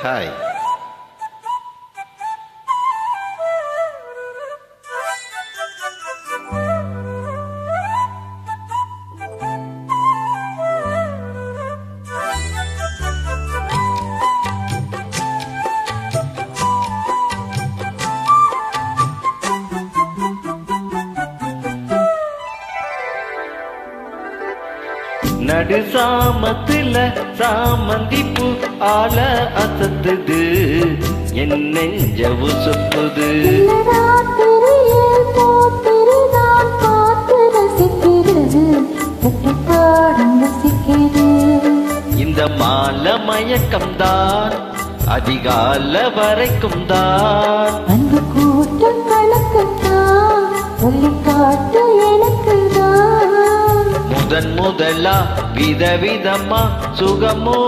Hi. நடு சாமத்துல சாமந்திப்பு ஆல அசத்துது என் நெஞ்ச உசுப்புது. இந்த மால மயக்கம்தான் அதிகால வரைக்கும் தான் அந்த கூட்ட கணக்குத்தான் சொல்லி காட்டு எனக்கு முதன் முதலா விதவிதமா சுகமோ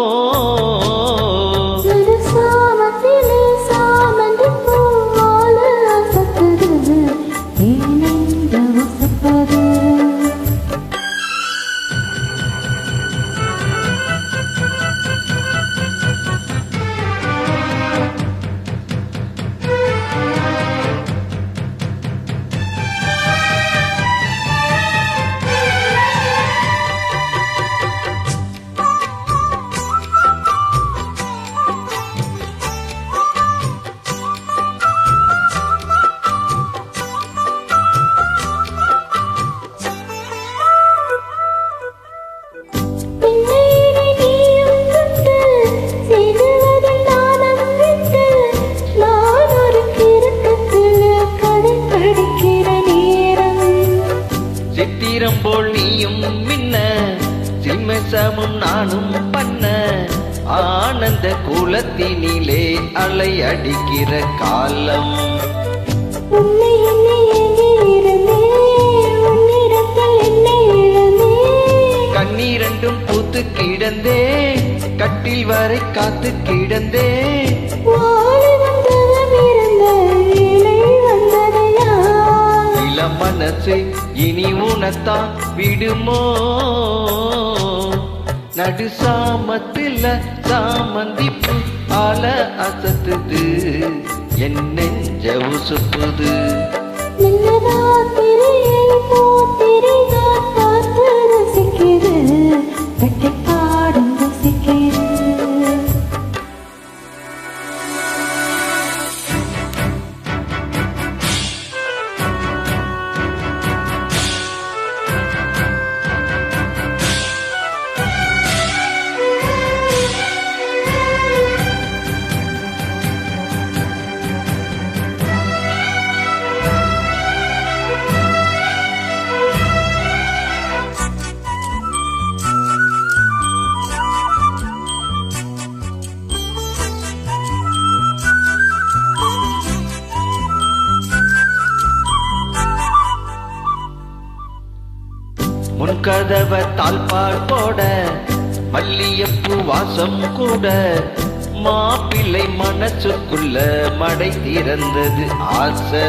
சாமத்திலே சாமந்தி பூவால அசத்துது நெஞ்ச உசுப்பது. சித்திரம் போல் நீயும் மின்ன சிம்மசமும் நானும் பண்ண ஆனந்த குலத்தினிலே அலை அடிக்கிற காலம். கண்ணீரண்டும் பூத்து கிடந்தே கட்டில் வரை காத்து கிடந்தே மனசு இனி உனத்தான் விடுமோ நடு சாமத்தில சாமந்திப்பு ஆல அசத்துது என் நெஞ்ச உசுப்புது. முன்கதவ தாழ்பால் போட மல்லியப்பூ வாசம் கூட மாப்பிள்ளை மனசுக்குள்ள மடை திறந்தது ஆசை.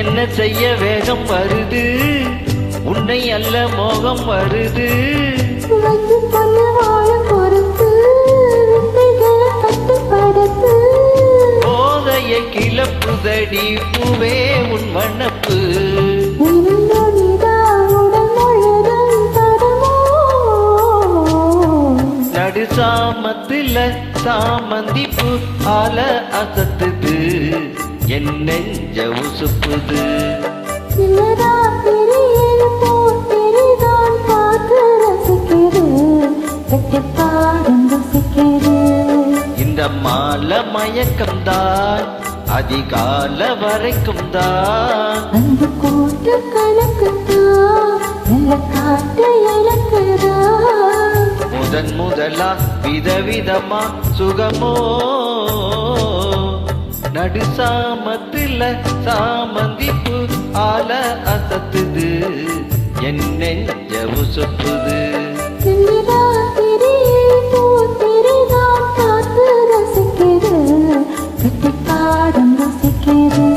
என்ன செய்ய வேகம் வருது உன்னை அல்ல மோகம் வருது. போதையை கிளப்புதடி பூவே உன் வண்ணப்பு. நடு சாமத்தில சாமந்திப்பு ஆல அசத்துது என் நெஞ்ச உசுப்புது. இந்த மால மயக்கம்தான் அதிகால வரைக்கும் தான் அந்த கூட்ட கணக்குத்தான் காட்டு எனக்கு முதன் முதலா விதவிதமா சுகமோ நடு சாமத்தில சாமந்திப்பு ஆல அசத்துது என் நெஞ்ச உசுப்புது. காத்து ரசிக்கிறது பாடம் ருசிக்குது